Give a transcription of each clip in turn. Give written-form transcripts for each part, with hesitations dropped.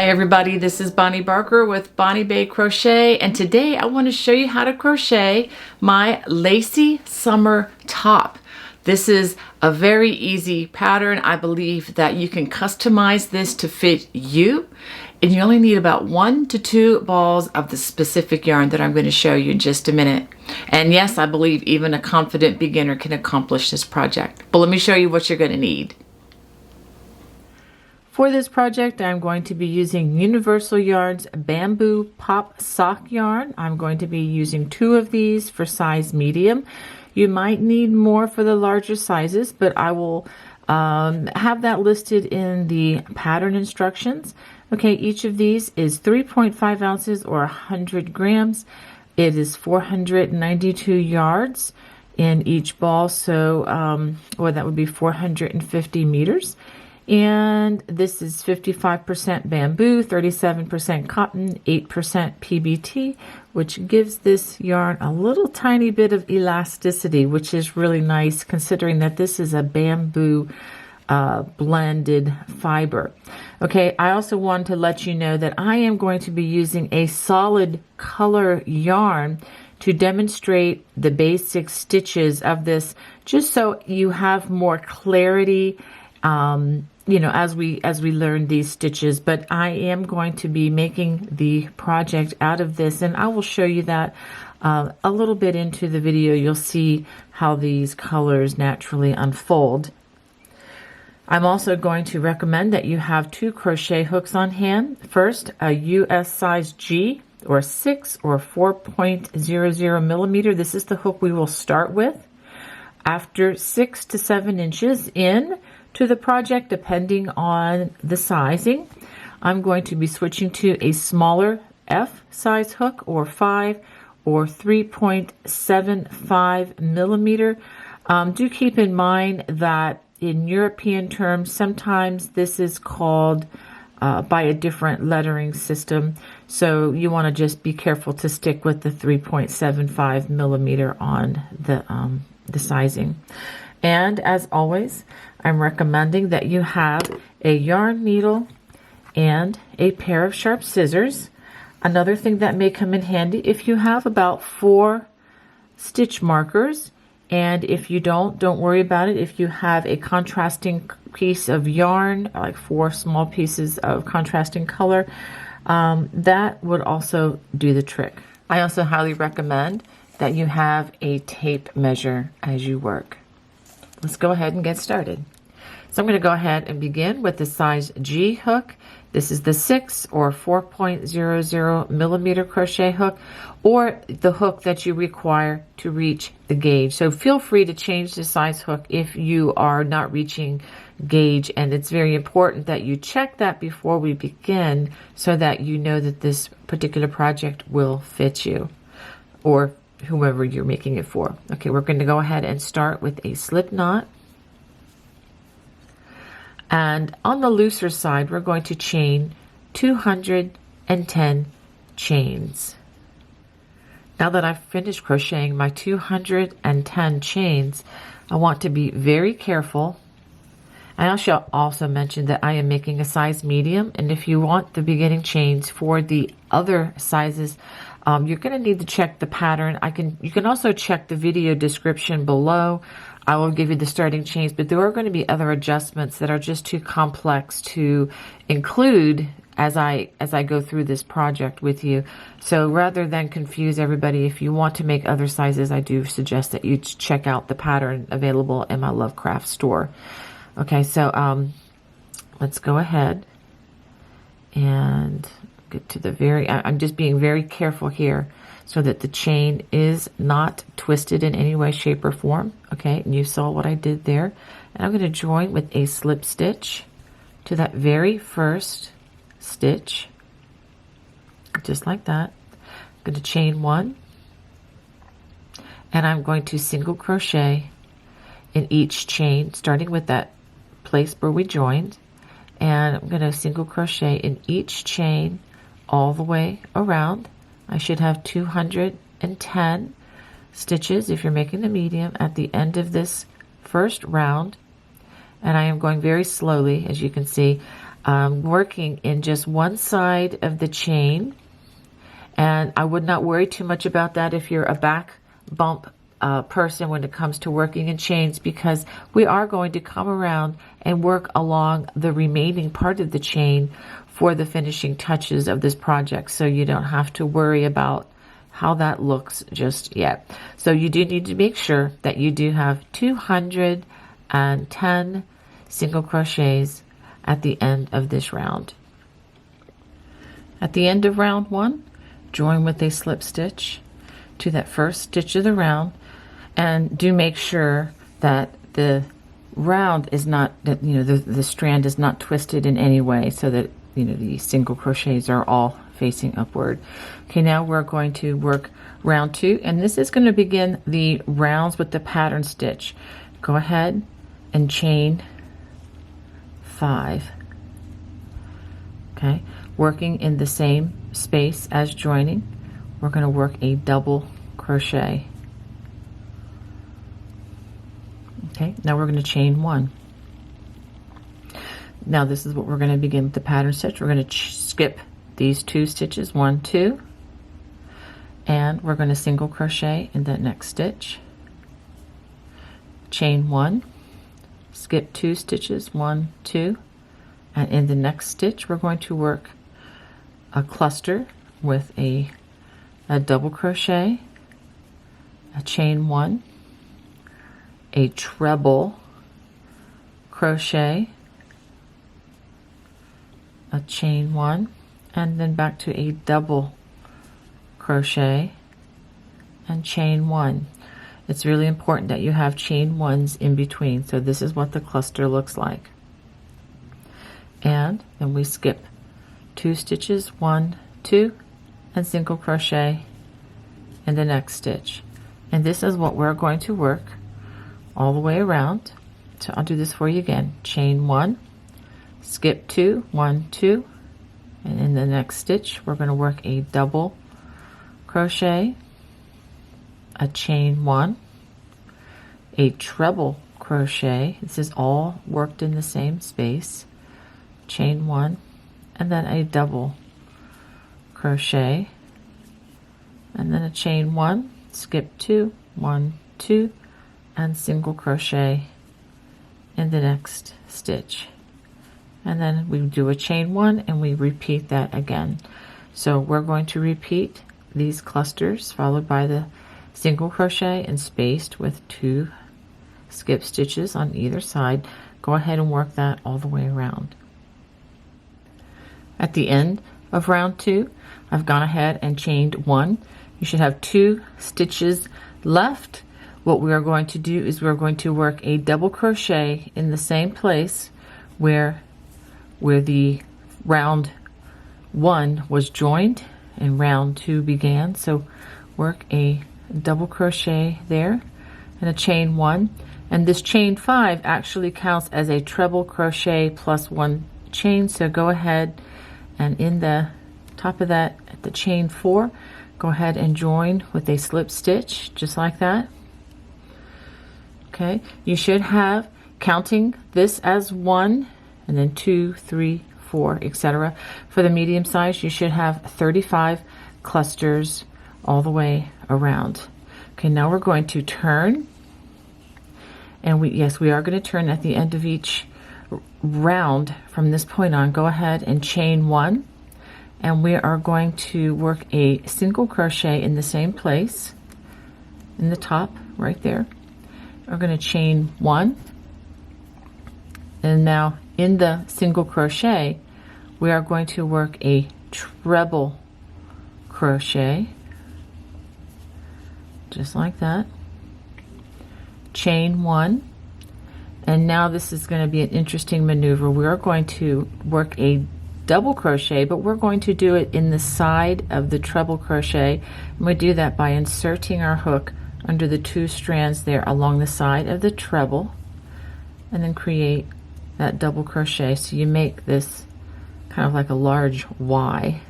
Hi everybody, this is Bonnie Barker with Bonnie Bay Crochet, and today I want to show you how to crochet my lacy summer top. This is a very easy pattern. I believe that you can customize this to fit you, and you only need about 1 to 2 balls of the specific yarn that I'm going to show you in just a minute. And yes, I believe even a confident beginner can accomplish this project. But let me show you what you're going to need. For this project, I'm going to be using Universal Yarns Bamboo Pop Sock Yarn. I'm going to be using 2 of these for size medium. You might need more for the larger sizes, but I will have that listed in the pattern instructions. Okay, each of these is 3.5 ounces or 100 grams. It is 492 yards in each ball, so or that would be 450 meters. And this is 55% bamboo, 37% cotton, 8% PBT, which gives this yarn a little tiny bit of elasticity, which is really nice considering that this is a bamboo blended fiber. Okay, I also want to let you know that I am going to be using a solid color yarn to demonstrate the basic stitches of this, just so you have more clarity you know, as we learn these stitches. But I am going to be making the project out of this, and I will show you that a little bit into the video. You'll see how these colors naturally unfold. I'm also going to recommend that you have 2 crochet hooks on hand. First, a US size G or 6 or 4.00 millimeter. This is the hook we will start with. After 6 to 7 inches in to the project, depending on the sizing, I'm going to be switching to a smaller F size hook or 5 or 3.75 millimeter. Do keep in mind that in European terms, sometimes this is called by a different lettering system, so you want to just be careful to stick with the 3.75 millimeter on the sizing. And as always, I'm recommending that you have a yarn needle and a pair of sharp scissors. Another thing that may come in handy, if you have about 4 stitch markers, and if you don't worry about it. If you have a contrasting piece of yarn, like 4 small pieces of contrasting color, that would also do the trick. I also highly recommend that you have a tape measure as you work. Let's go ahead and get started. So I'm going to go ahead and begin with the size G hook. This is the 6 or 4.00 millimeter crochet hook, or the hook that you require to reach the gauge. So feel free to change the size hook if you are not reaching gauge, and it's very important that you check that before we begin so that you know that this particular project will fit you or whomever you're making it for. Okay, we're going to go ahead and start with a slip knot. And on the looser side, we're going to chain 210 chains. Now that I've finished crocheting my 210 chains, I want to be very careful. And I shall also mention that I am making a size medium, and if you want the beginning chains for the other sizes, you're going to need to check the pattern. You can also check the video description below. I will give you the starting chains, but there are going to be other adjustments that are just too complex to include as I go through this project with you. So rather than confuse everybody, if you want to make other sizes, I do suggest that you check out the pattern available in my Lovecraft store. Okay, so let's go ahead and get to the I'm just being very careful here so that the chain is not twisted in any way, shape, or form. Okay, and you saw what I did there. And I'm going to join with a slip stitch to that very first stitch, just like that. I'm going to chain 1, and I'm going to single crochet in each chain, starting with that place where we joined, and I'm going to single crochet in each chain all the way around. I should have 210 stitches if you're making the medium at the end of this first round, and I am going very slowly, as you can see. working in just one side of the chain, and I would not worry too much about that if you're a back bump person when it comes to working in chains, because we are going to come around and work along the remaining part of the chain for the finishing touches of this project, so you don't have to worry about how that looks just yet. So you do need to make sure that you do have 210 single crochets at the end of this round. At the end of round 1, join with a slip stitch to that first stitch of the round, and do make sure that the round is not, that the strand is not twisted in any way, so that the single crochets are all facing upward. Okay, now we're going to work round 2, and this is going to begin the rounds with the pattern stitch. Go ahead and chain 5. Okay, working in the same space as joining, we're going to work a double crochet. Okay, now we're going to chain 1. Now this is what we're going to begin with the pattern stitch. We're going to skip these 2 stitches, 1, 2, and we're going to single crochet in that next stitch, chain 1, skip 2 stitches, 1, 2, and in the next stitch we're going to work a cluster with a double crochet, a chain 1, a treble crochet, a chain 1, and then back to a double crochet and chain 1. It's really important that you have chain 1s in between. So this is what the cluster looks like. And then we skip 2 stitches, 1, 2, and single crochet in the next stitch. And this is what we're going to work all the way around. So I'll do this for you again. Chain 1, skip 2, 1, 2, and in the next stitch we're going to work a double crochet, a chain 1, a treble crochet. This is all worked in the same space, chain 1, and then a double crochet, and then a chain 1, skip 2, 1, 2, and single crochet in the next stitch. And then we do a chain 1 and we repeat that again. So we're going to repeat these clusters followed by the single crochet and spaced with 2 skip stitches on either side. Go ahead and work that all the way around. At the end of round 2, I've gone ahead and chained 1. You should have 2 stitches left. What we are going to do is we're going to work a double crochet in the same place where the round 1 was joined and round 2 began. So work a double crochet there and a chain 1, and this chain 5 actually counts as a treble crochet plus 1 chain. So go ahead and in the top of that at the chain 4, go ahead and join with a slip stitch just like that. Okay, you should have, counting this as 1 and then 2, 3, 4, etc. For the medium size, you should have 35 clusters all the way around. Okay, now we're going to turn, and we are going to turn at the end of each round from this point on. Go ahead and chain 1, and we are going to work a single crochet in the same place in the top right there. We're going to chain 1, and now in the single crochet we are going to work a treble crochet just like that, chain 1, and now this is going to be an interesting maneuver. We're going to work a double crochet, but we're going to do it in the side of the treble crochet, and we do that by inserting our hook under the 2 strands there along the side of the treble, and then create that double crochet. So you make this kind of like a large Y,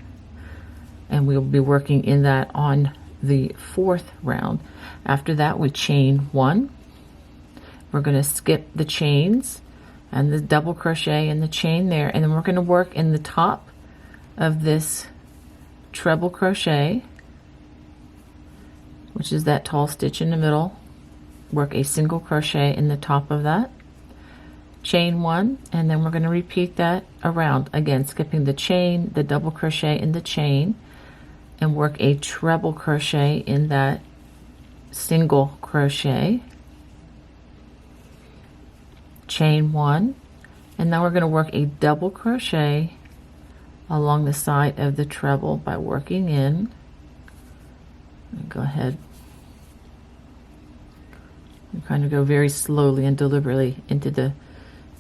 and we'll be working in that on the 4th round. After that, we chain 1. We're going to skip the chains and the double crochet in the chain there, and then we're going to work in the top of this treble crochet, which is that tall stitch in the middle. Work a single crochet in the top of that, chain one, and then we're going to repeat that around again, skipping the chain, the double crochet in the chain, and work a treble crochet in that single crochet, chain one, and now we're going to work a double crochet along the side of the treble by working in. Go ahead and kind of go very slowly and deliberately into the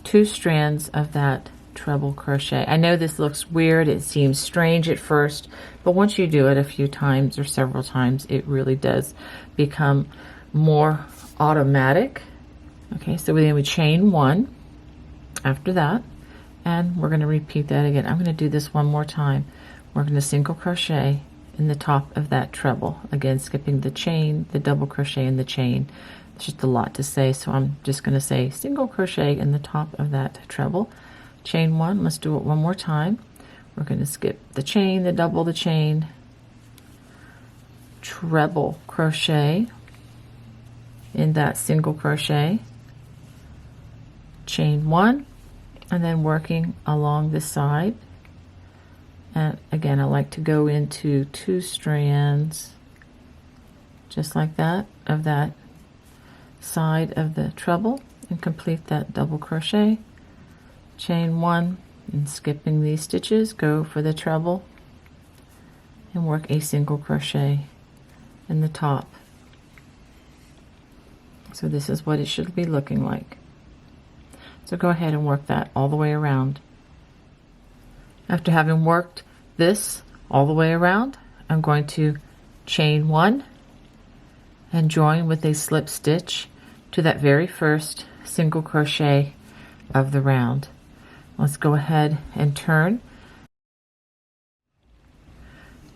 2 strands of that treble crochet. I know this looks weird, it seems strange at first, but once you do it a few times or several times, it really does become more automatic. Okay, so then we chain 1 after that, and we're going to repeat that again. I'm going to do this one more time. We're going to single crochet in the top of that treble, again skipping the chain, the double crochet in the chain. It's just a lot to say, so I'm just going to say single crochet in the top of that treble, chain 1. Let's do it one more time. We're going to skip the chain, the double, the chain, treble crochet in that single crochet, chain 1, and then working along the side. And again, I like to go into 2 strands just like that of that side of the treble, and complete that double crochet, chain 1, and skipping these stitches, go for the treble and work a single crochet in the top. So this is what it should be looking like. So go ahead and work that all the way around. After having worked this all the way around, I'm going to chain 1 and join with a slip stitch to that very first single crochet of the round. Let's go ahead and turn.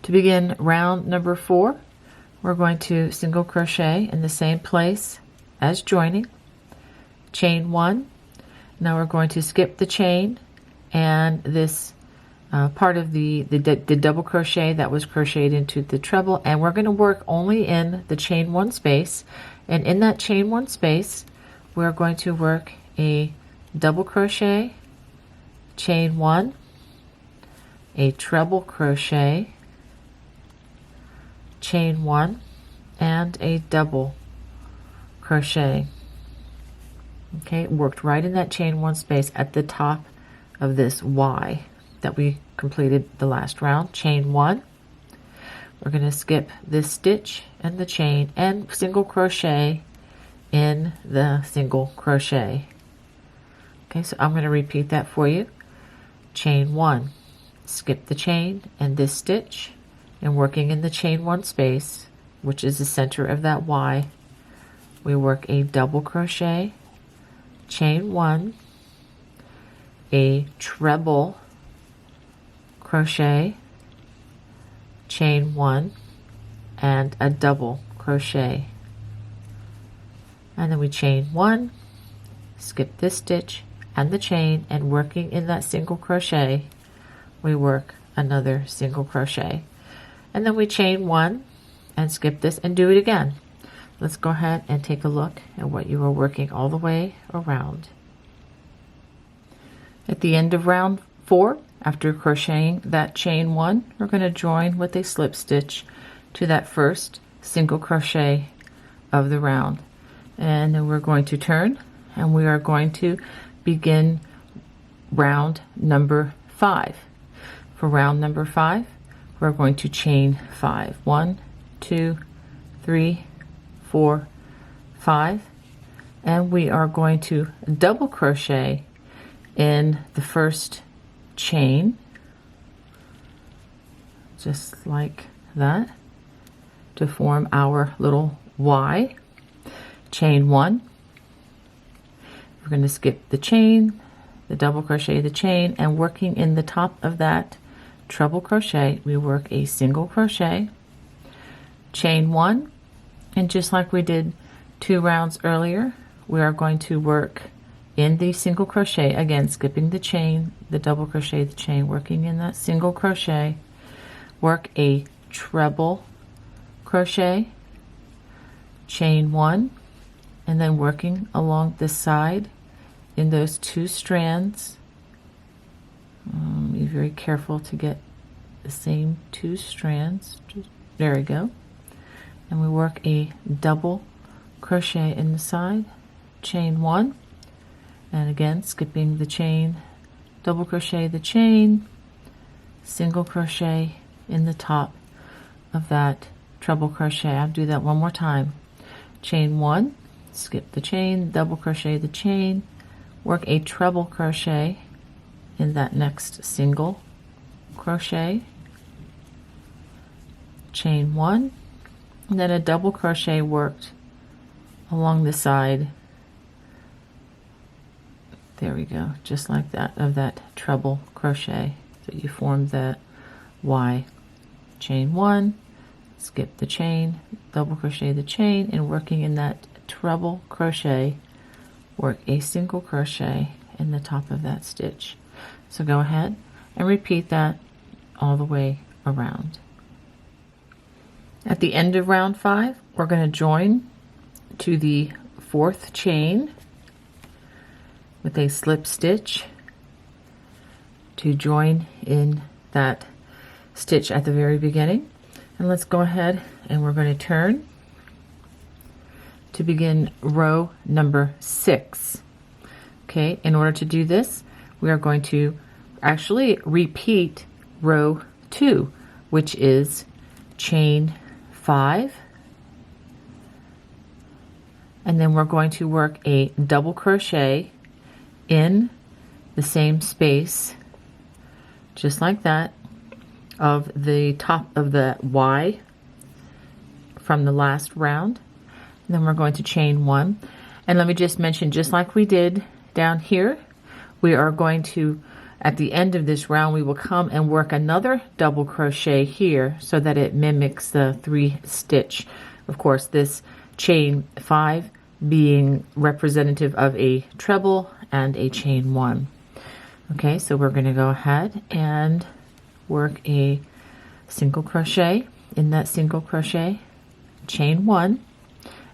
To begin round number 4, we're going to single crochet in the same place as joining, chain 1. Now we're going to skip the chain and this part of the double crochet that was crocheted into the treble, and we're going to work only in the chain 1 space, and in that chain 1 space we're going to work a double crochet, chain 1, a treble crochet, chain 1, and a double crochet. Okay, it worked right in that chain 1 space at the top of this Y that we completed the last round. Chain 1, we're going to skip this stitch and the chain and single crochet in the single crochet. Okay, so I'm going to repeat that for you. Chain 1, skip the chain and this stitch, and working in the chain 1 space, which is the center of that Y, we work a double crochet, chain 1, a treble crochet, chain 1, and a double crochet, and then we chain 1, skip this stitch and the chain, and working in that single crochet we work another single crochet, and then we chain 1 and skip this and do it again. Let's go ahead and take a look at what you are working all the way around. At the end of round 4, after crocheting that chain 1, we're going to join with a slip stitch to that first single crochet of the round, and then we're going to turn and we are going to begin round number 5. For round number 5, we're going to chain 5. 1, 2, 3, 4, 5, and we are going to double crochet in the first chain, just like that, to form our little Y. Chain 1, we're going to skip the chain, the double crochet, the chain, and working in the top of that treble crochet we work a single crochet, chain 1, and just like we did 2 rounds earlier, we are going to work in the single crochet, again skipping the chain, the double crochet, the chain, working in that single crochet, work a treble crochet, chain 1, and then working along the side in those 2 strands. Be very careful to get the same 2 strands. There we go. And we work a double crochet in the side, chain 1, and again skipping the chain, double crochet the chain, single crochet in the top of that treble crochet. I'll do that one more time. Chain 1, skip the chain, double crochet the chain, work a treble crochet in that next single crochet, chain 1, and then a double crochet worked along the side. There we go, just like that, of that treble crochet. So you form the Y. Chain 1, skip the chain, double crochet the chain, and working in that treble crochet, work a single crochet in the top of that stitch. So go ahead and repeat that all the way around. At the end of round 5, we're going to join to the 4th chain with a slip stitch to join in that stitch at the very beginning. And let's go ahead and we're going to turn to begin row number 6. Okay, in order to do this, we are going to actually repeat row 2, which is chain 5, and then we're going to work a double crochet in the same space, just like that, of the top of the Y from the last round. And then we're going to chain 1, and let me just mention, just like we did down here, we are going to, at the end of this round, we will come and work another double crochet here so that it mimics the 3 stitch. Of course, this chain 5 being representative of a treble and a chain 1. Okay, so we're going to go ahead and work a single crochet in that single crochet, chain 1,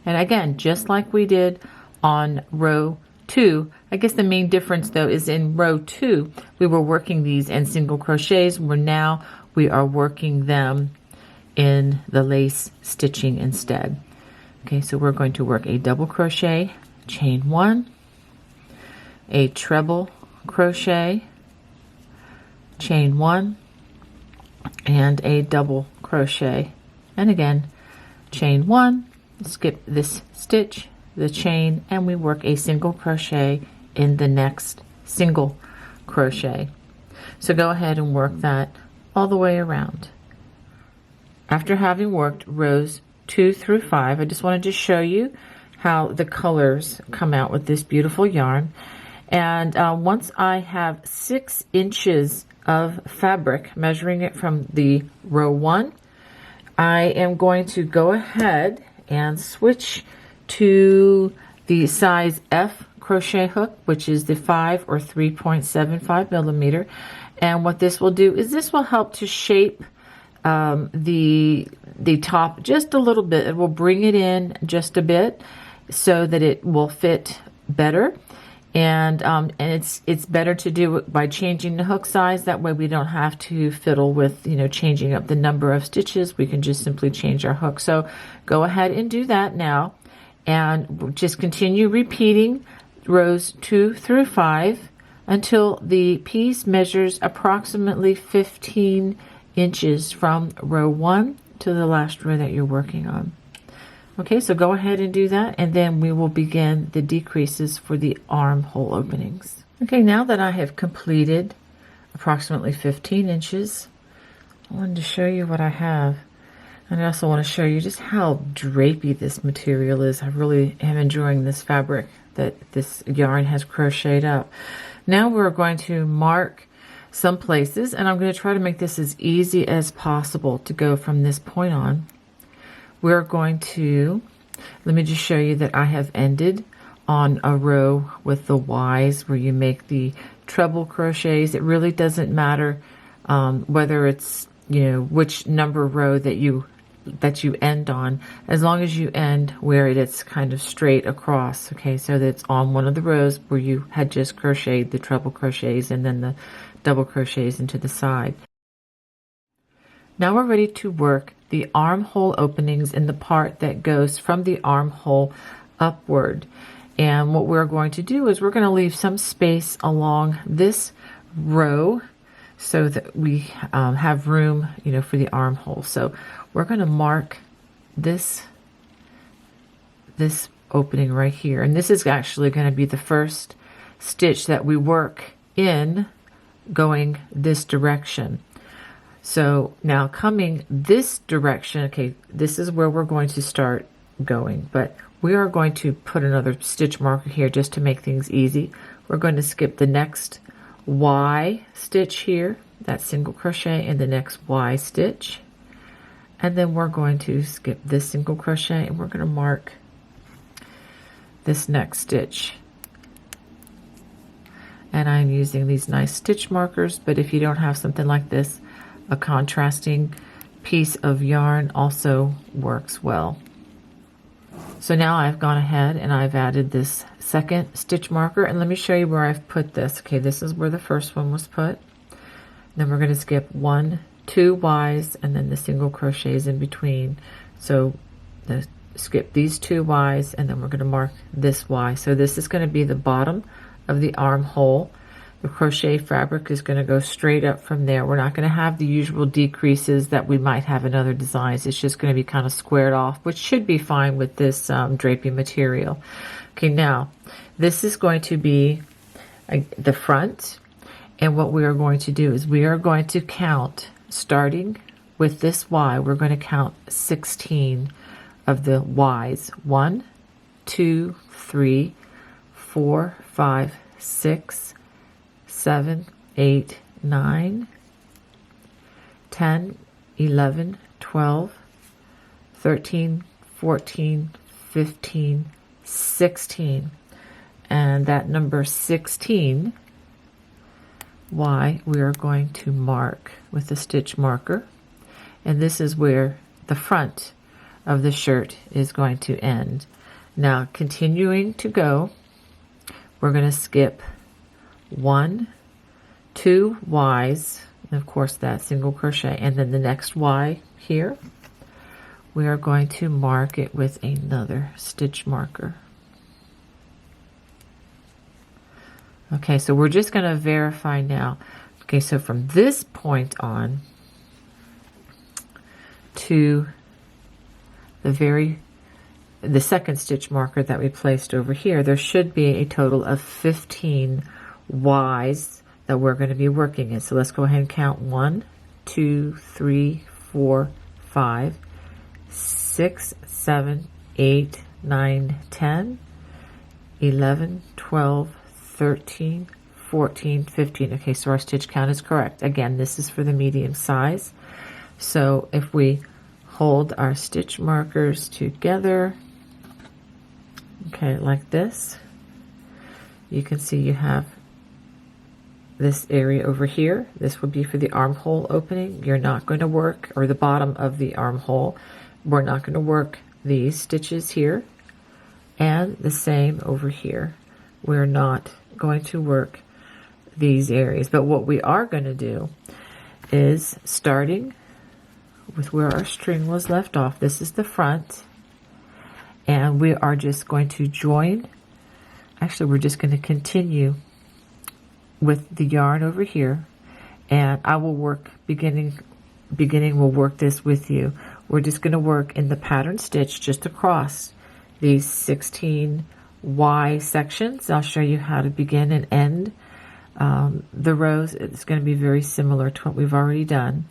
and again, just like we did on row 2, I guess the main difference though is in row 2 we were working these in single crochets, where now we are working them in the lace stitching instead. Okay, so we're going to work a double crochet, chain 1, a treble crochet, chain 1, and a double crochet, and again chain 1, skip this stitch, the chain, and we work a single crochet in the next single crochet. So go ahead and work that all the way around. After having worked rows 2 through 5, I just wanted to show you how the colors come out with this beautiful yarn. And once I have 6 inches of fabric, measuring it from the row 1, I am going to go ahead and switch to the size F crochet hook, which is the 5 or 3.75 millimeter. And what this will do is this will help to shape the top just a little bit. It will bring it in just a bit so that it will fit better. And it's better to do it by changing the hook size. That way we don't have to fiddle with, changing up the number of stitches. We can just simply change our hook. So go ahead and do that now, and just continue repeating rows 2 through 5 until the piece measures approximately 15 inches from row 1 to the last row that you're working on. Okay, so go ahead and do that, and then we will begin the decreases for the armhole openings. Okay, now that I have completed approximately 15 inches, I wanted to show you what I have. And I also want to show you just how drapey this material is. I really am enjoying this fabric that this yarn has crocheted up. Now we're going to mark some places, and I'm going to try to make this as easy as possible to go from this point on. We're going to, let me just show you that I have ended on a row with the Ys where you make the treble crochets. It really doesn't matter whether it's, you know, which number row that you end on, as long as you end where it's kind of straight across. Okay, so that's on one of the rows where you had just crocheted the treble crochets and then the double crochets into the side. Now we're ready to work the armhole openings in the part that goes from the armhole upward. And what we're going to do is we're going to leave some space along this row so that we have room, you know, for the armhole. So we're going to mark this opening right here. And this is actually going to be the first stitch that we work in going this direction. So now coming this direction, okay, this is where we're going to start going, but we are going to put another stitch marker here just to make things easy. We're going to skip the next Y stitch here, that single crochet, and the next Y stitch. And then we're going to skip this single crochet and we're going to mark this next stitch. And I'm using these nice stitch markers, but if you don't have something like this, a contrasting piece of yarn also works well. So now I've gone ahead and I've added this second stitch marker, and let me show you where I've put this. Okay, this is where the first one was put. Then we're going to skip 1, 2 Ys and then the single crochets in between. So skip these 2 Ys and then we're going to mark this Y. So this is going to be the bottom of the armhole. The crochet fabric is going to go straight up from there. We're not going to have the usual decreases that we might have in other designs. It's just going to be kind of squared off, which should be fine with this draping material. Okay, now this is going to be the front, and what we are going to do is we are going to count, starting with this Y, we're going to count 16 of the Ys. 1, 2, 3, 4, 5, 6, 7, 8, 9, 10, 11, 12, 13, 14, 15, 16. And that number 16 Y we are going to mark with a stitch marker. And this is where the front of the shirt is going to end. Now continuing to go, we're going to skip 1, 2 Ys, and of course that single crochet, and then the next Y here, we are going to mark it with another stitch marker. Okay, so we're just going to verify now. Okay, so from this point on to the second stitch marker that we placed over here, there should be a total of 15 Ys that we're going to be working in. So let's go ahead and count 1, 2, 3, 4, 5, 6, 7, 8, 9, 10, 11, 12, 13, 14, 15. Okay, so our stitch count is correct. Again, this is for the medium size. So if we hold our stitch markers together, okay, like this, you can see you have this area over here. This would be for the armhole opening. You're not going to work, or the bottom of the armhole, we're not going to work these stitches here, and the same over here. We're not going to work these areas, but what we are going to do is, starting with where our string was left off, this is the front, and we are just going to join, actually we're just going to continue with the yarn over here, and I will work beginning we'll work this with you. We're just going to work in the pattern stitch just across these 16 Y sections. I'll show you how to begin and end the rows. It's going to be very similar to what we've already done,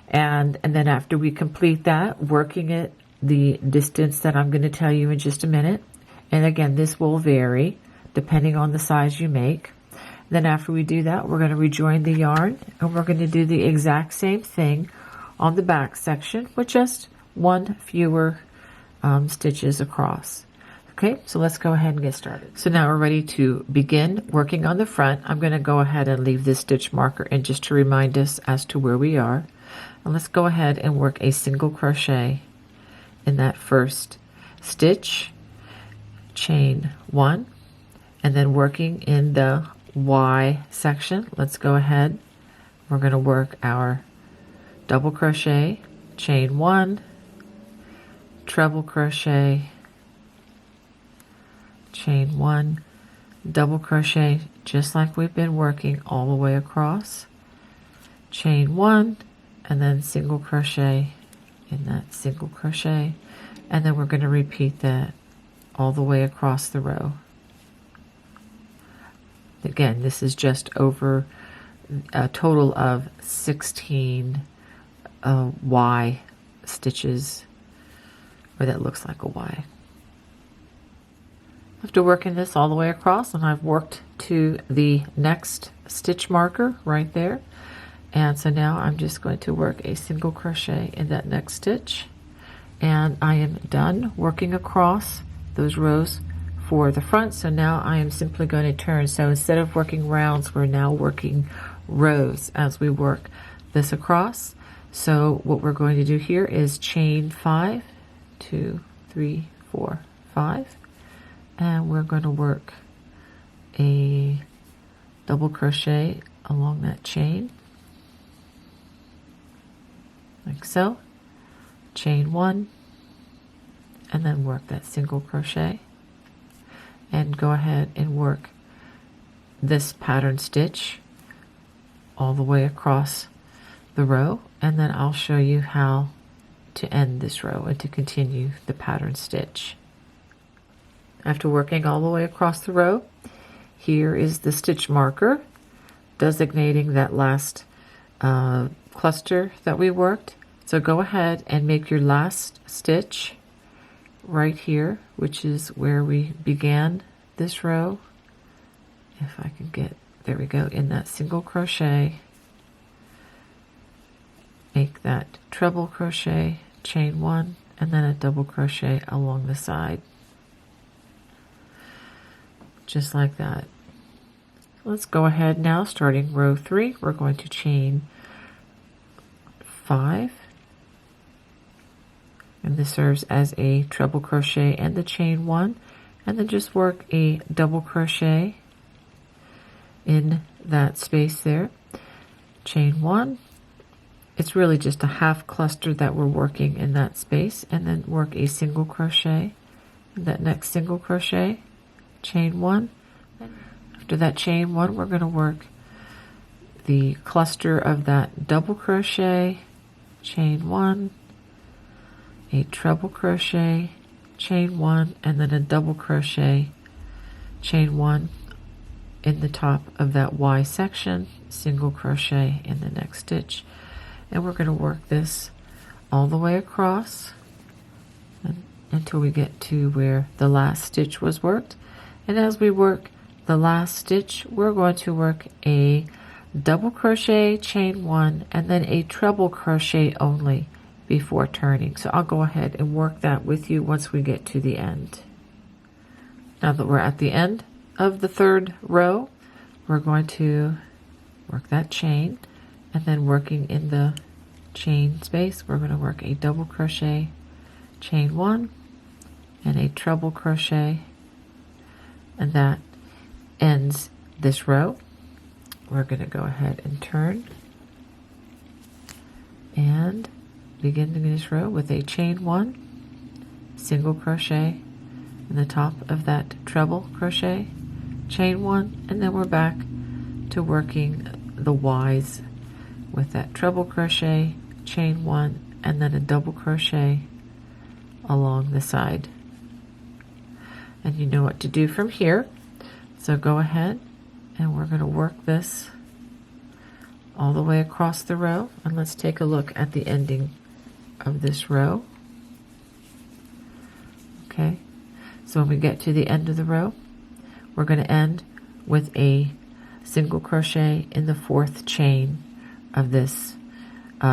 and then after we complete that, working it the distance that I'm going to tell you in just a minute, and again this will vary depending on the size you make. Then after we do that, we're going to rejoin the yarn, and we're going to do the exact same thing on the back section with just one fewer stitches across. Okay, so let's go ahead and get started. So now we're ready to begin working on the front. I'm going to go ahead and leave this stitch marker in just to remind us as to where we are. And let's go ahead and work a single crochet in that first stitch, chain 1, and then working in the Y section, let's go ahead. We're going to work our double crochet, chain 1, treble crochet, chain 1, double crochet, just like we've been working all the way across, chain 1, and then single crochet in that single crochet, and then we're going to repeat that all the way across the row. Again, this is just over a total of 16 Y stitches, or that looks like a Y. After working this all the way across, and I've worked to the next stitch marker right there, and so now I'm just going to work a single crochet in that next stitch, and I am done working across those rows for the front. So now I am simply going to turn. So instead of working rounds, we're now working rows as we work this across. So what we're going to do here is chain 5, 2, 3, 4, 5, and we're going to work a double crochet along that chain, like so, chain 1, and then work that single crochet, and go ahead and work this pattern stitch all the way across the row, and then I'll show you how to end this row and to continue the pattern stitch. After working all the way across the row, here is the stitch marker designating that last cluster that we worked. So go ahead and make your last stitch right here, which is where we began this row. If I can get, there we go, in that single crochet, make that treble crochet, chain 1, and then a double crochet along the side, just like that. Let's go ahead now, starting row 3, we're going to chain 5, and this serves as a treble crochet and the chain 1, and then just work a double crochet in that space there, chain 1. It's really just a half cluster that we're working in that space, and then work a single crochet in that next single crochet, chain 1. After that chain 1, we're going to work the cluster of that double crochet, chain 1, a treble crochet, chain 1, and then a double crochet, chain 1 in the top of that Y section, single crochet in the next stitch, and we're going to work this all the way across until we get to where the last stitch was worked. And as we work the last stitch, we're going to work a double crochet, chain 1, and then a treble crochet only before turning. So I'll go ahead and work that with you once we get to the end. Now that we're at the end of the third row, we're going to work that chain, and then working in the chain space, we're going to work a double crochet, chain 1, and a treble crochet, and that ends this row. We're going to go ahead and turn and begin this row with a chain 1, single crochet in the top of that treble crochet, chain 1, and then we're back to working the Ys with that treble crochet, chain 1, and then a double crochet along the side. And you know what to do from here. So go ahead, and we're going to work this all the way across the row, and let's take a look at the ending of this row. Okay, so when we get to the end of the row, we're going to end with a single crochet in the fourth chain of this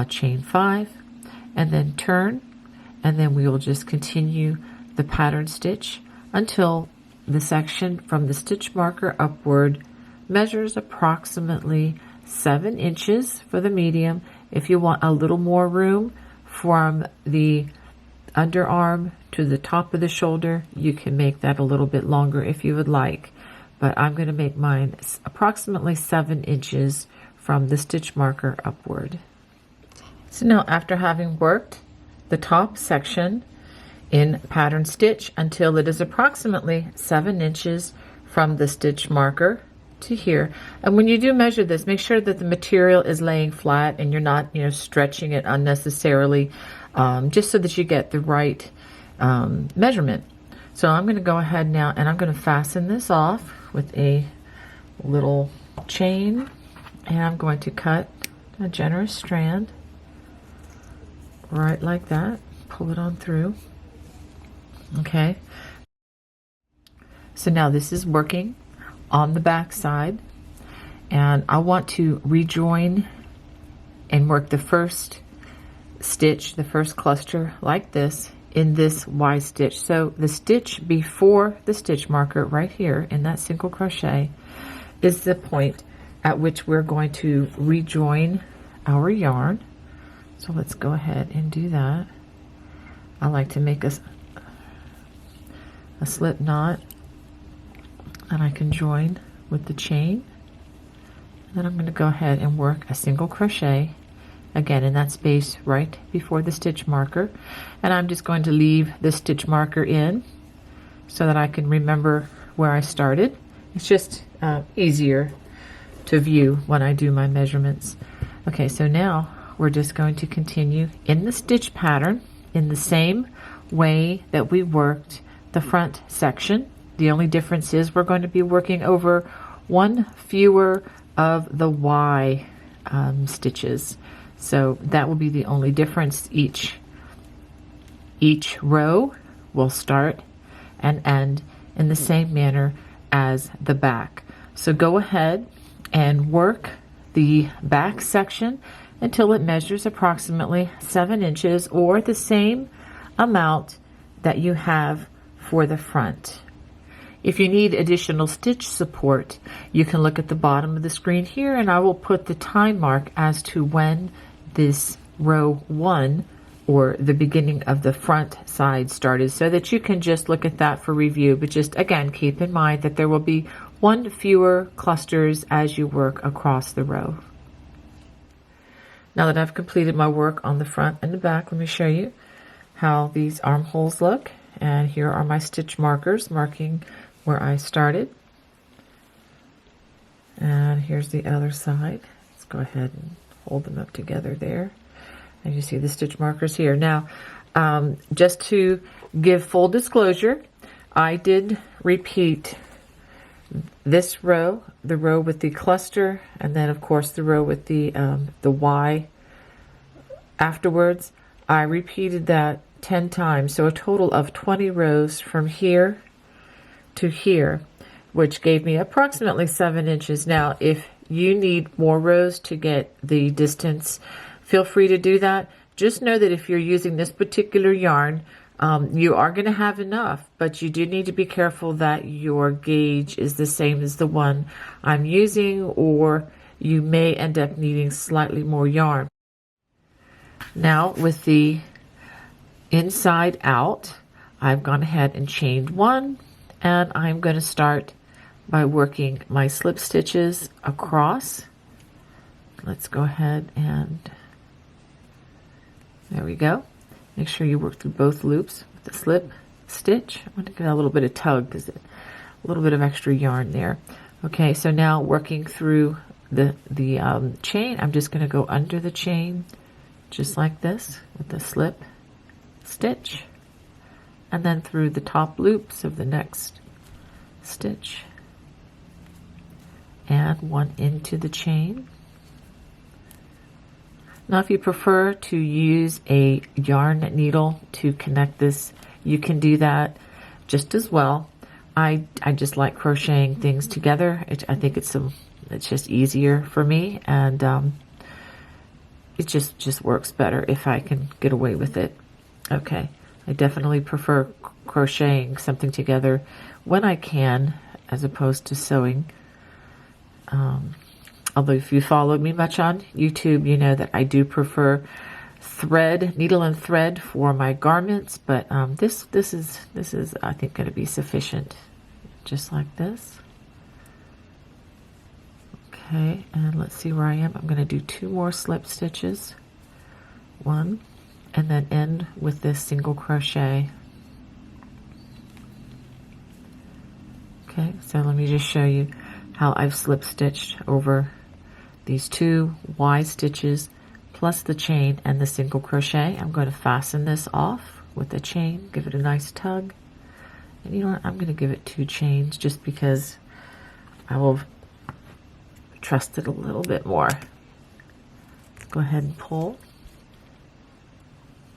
chain 5, and then turn, and then we will just continue the pattern stitch until the section from the stitch marker upward measures approximately 7 inches for the medium. If you want a little more room from the underarm to the top of the shoulder, you can make that a little bit longer if you would like. But I'm going to make mine approximately 7 inches from the stitch marker upward. So now, after having worked the top section in pattern stitch until it is approximately 7 inches from the stitch marker to here, and when you do measure this, make sure that the material is laying flat and you're not, stretching it unnecessarily, just so that you get the right measurement. So I'm going to go ahead now and I'm going to fasten this off with a little chain, and I'm going to cut a generous strand right like that, pull it on through. Okay, so now this is working on the back side, and I want to rejoin and work the first stitch, the first cluster like this in this Y stitch. So the stitch before the stitch marker right here in that single crochet is the point at which we're going to rejoin our yarn. So let's go ahead and do that. I like to make a slip knot, and I can join with the chain. And then I'm going to go ahead and work a single crochet again in that space right before the stitch marker, and I'm just going to leave the stitch marker in so that I can remember where I started. It's just easier to view when I do my measurements. Okay, so now we're just going to continue in the stitch pattern in the same way that we worked the front section. The only difference is we're going to be working over one fewer of the Y stitches. So that will be the only difference. Each row will start and end in the same manner as the back. So go ahead and work the back section until it measures approximately 7 inches, or the same amount that you have for the front. If you need additional stitch support, you can look at the bottom of the screen here, and I will put the time mark as to when this row 1 or the beginning of the front side started, so that you can just look at that for review. But just again, keep in mind that there will be one fewer clusters as you work across the row. Now that I've completed my work on the front and the back, let me show you how these armholes look. And here are my stitch markers marking where I started. And here's the other side. Let's go ahead and hold them up together there. And you see the stitch markers here. Now, just to give full disclosure, I did repeat this row, the row with the cluster, and then of course the row with the Y afterwards. I repeated that 10 times, so a total of 20 rows from here to here, which gave me approximately 7 inches. Now, if you need more rows to get the distance, feel free to do that. Just know that if you're using this particular yarn, you are going to have enough, but you do need to be careful that your gauge is the same as the one I'm using, or you may end up needing slightly more yarn. Now, with the inside out, I've gone ahead and chained one, and I'm going to start by working my slip stitches across. Let's go ahead and there we go. Make sure you work through both loops with the slip stitch. I want to get a little bit of tug because a little bit of extra yarn there. Okay, so now working through the chain, I'm just going to go under the chain just like this with the slip stitch, and then through the top loops of the next stitch and one into the chain. Now, if you prefer to use a yarn needle to connect this, you can do that just as well. I just like crocheting things together. I think it's just easier for me, and it just works better if I can get away with it. Okay, I definitely prefer crocheting something together when I can, as opposed to sewing. Although if you followed me much on YouTube, you know that I do prefer thread, needle and thread for my garments, but this is I think going to be sufficient, just like this. Okay, and let's see where I am. I'm going to do 2 more slip stitches, 1, and then end with this single crochet. Okay, so let me just show you how I've slip stitched over these 2 Y stitches plus the chain and the single crochet. I'm going to fasten this off with the chain, give it a nice tug, and you know what, I'm going to give it 2 chains just because I will trust it a little bit more. Go ahead and pull.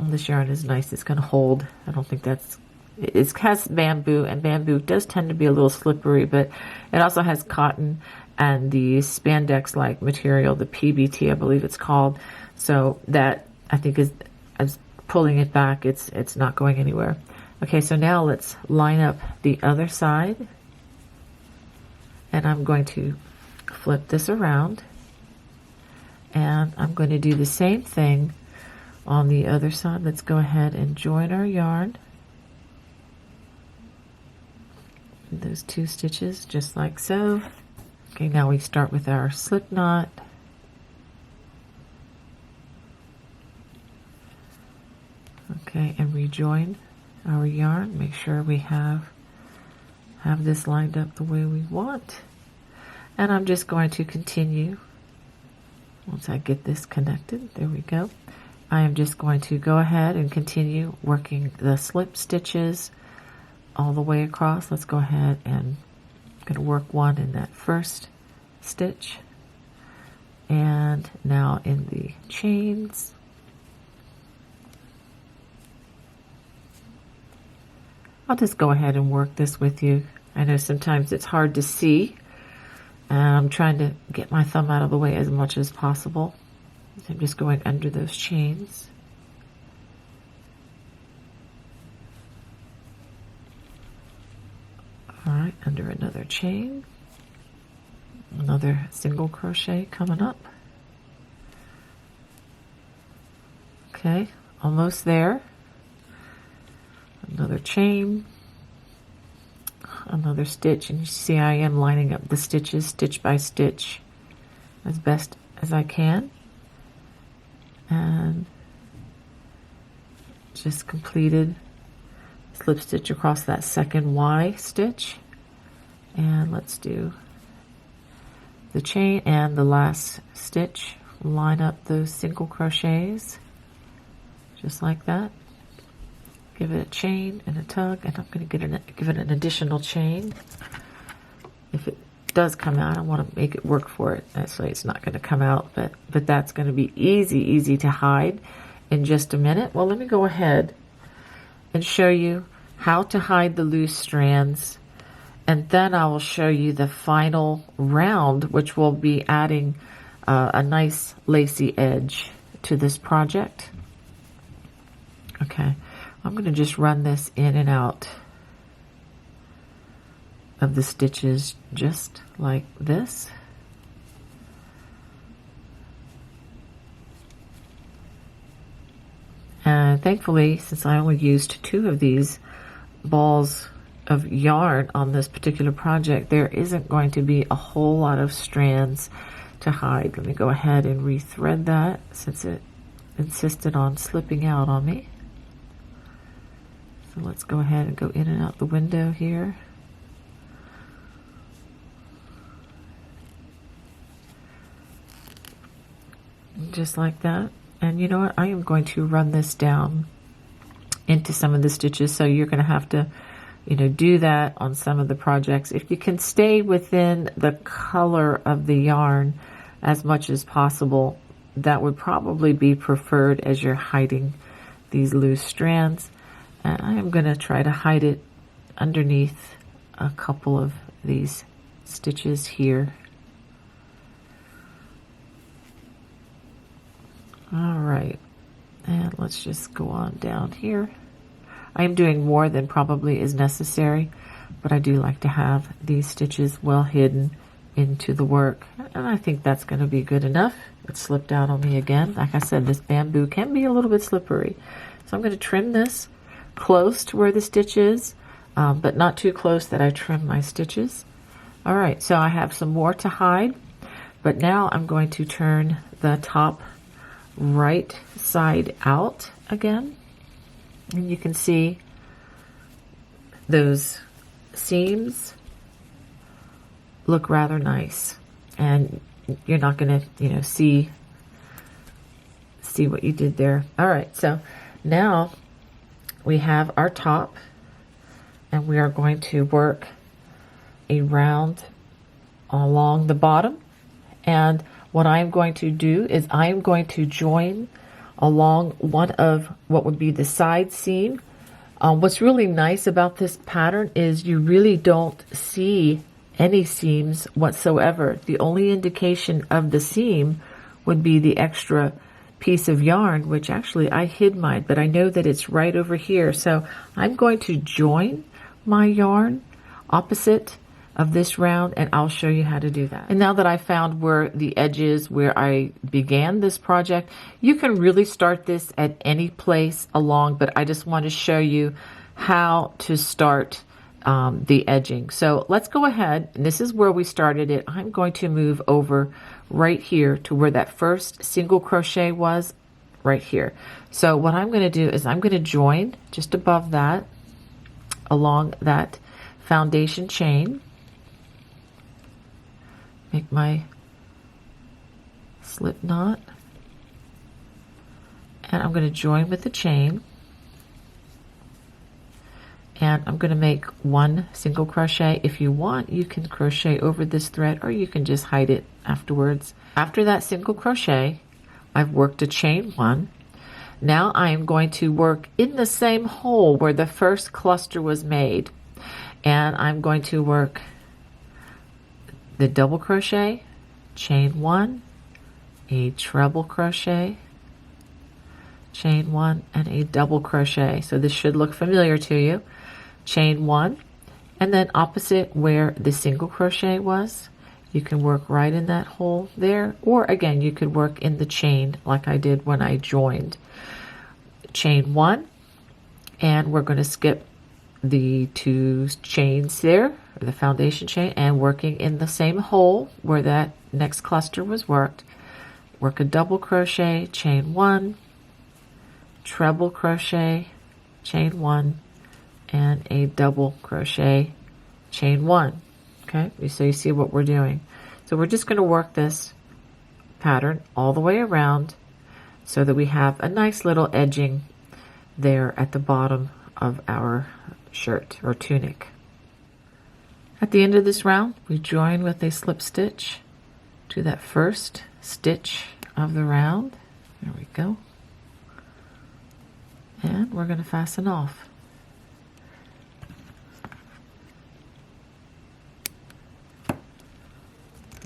And this yarn is nice, it's going to hold. I don't think that's, it has bamboo, and bamboo does tend to be a little slippery, but it also has cotton and the spandex like material, the PBT I believe it's called, so that I think is pulling it back, it's not going anywhere. Okay, so now let's line up the other side, and I'm going to flip this around, and I'm going to do the same thing on the other side. Let's go ahead and join our yarn, those 2 stitches just like so. Okay, now we start with our slip knot. Okay, and rejoin our yarn. Make sure we have this lined up the way we want. And I'm just going to continue. Once I get this connected, there we go. I am just going to go ahead and continue working the slip stitches all the way across. Let's go ahead and I'm going to work 1 in that first stitch, and now in the chains. I'll just go ahead and work this with you. I know sometimes it's hard to see, and I'm trying to get my thumb out of the way as much as possible. So I'm just going under those chains. All right, under another chain, another single crochet coming up. Okay, almost there. Another chain, another stitch, and you see I am lining up the stitches stitch by stitch as best as I can, and just completed slip stitch across that second Y stitch, and let's do the chain and the last stitch. Line up those single crochets just like that. Give it a chain and a tug, and I'm going to give it an additional chain. If it does come out, I want to make it work for it. Actually, it's not going to come out, but that's going to be easy to hide in just a minute. Well, let me go ahead and show you how to hide the loose strands, and then I will show you the final round, which will be adding a nice lacy edge to this project. Okay, I'm going to just run this in and out of the stitches just like this. And thankfully, since I only used 2 of these balls of yarn on this particular project, there isn't going to be a whole lot of strands to hide. Let me go ahead and rethread that since it insisted on slipping out on me. So let's go ahead and go in and out the window here. Just like that. And you know what? I am going to run this down into some of the stitches, so you're going to have to, do that on some of the projects. If you can stay within the color of the yarn as much as possible, that would probably be preferred as you're hiding these loose strands. And I am going to try to hide it underneath a couple of these stitches here. All right, and let's just go on down here. I'm doing more than probably is necessary, but I do like to have these stitches well hidden into the work, and I think that's going to be good enough. It slipped out on me again. Like I said, this bamboo can be a little bit slippery, so I'm going to trim this close to where the stitch is, but not too close that I trim my stitches. All right, so I have some more to hide, but now I'm going to turn the top right side out again, and you can see those seams look rather nice, and you're not going to, see what you did there. All right, so now we have our top, and we are going to work a round along the bottom. And what I'm going to do is I'm going to join along one of what would be the side seam. What's really nice about this pattern is you really don't see any seams whatsoever. The only indication of the seam would be the extra piece of yarn, which actually I hid mine, but I know that it's right over here. So I'm going to join my yarn opposite of this round, and I'll show you how to do that. And now that I found where the edge is where I began this project, you can really start this at any place along, but I just want to show you how to start the edging. So let's go ahead, and this is where we started it. I'm going to move over right here to where that first single crochet was, right here. So what I'm going to do is I'm going to join just above that along that foundation chain, make my slip knot, and I'm going to join with the chain, and I'm going to make one single crochet. If you want, you can crochet over this thread, or you can just hide it afterwards. After that single crochet, I've worked a chain one. Now I am going to work in the same hole where the first cluster was made, and I'm going to work the double crochet, chain one, a treble crochet, chain one, and a double crochet. So this should look familiar to you. Chain one, and then opposite where the single crochet was, you can work right in that hole there, or again you could work in the chain like I did when I joined. Chain one, and we're going to skip the two chains there, the foundation chain, and working in the same hole where that next cluster was worked, work a double crochet, chain one, treble crochet, chain one, and a double crochet, chain one. Okay, so you see what we're doing. So we're just going to work this pattern all the way around so that we have a nice little edging there at the bottom of our shirt or tunic. At the end of this round, we join with a slip stitch to that first stitch of the round. There we go. And we're going to fasten off.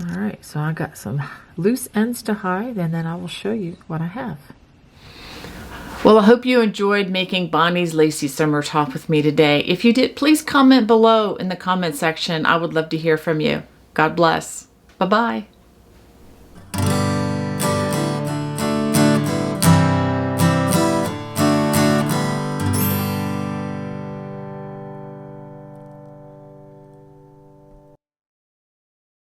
All right, so I got some loose ends to hide, and then I will show you what I have. Well, I hope you enjoyed making Bonnie's Lacy Summer Top with me today. If you did, please comment below in the comment section. I would love to hear from you. God bless. Bye-bye.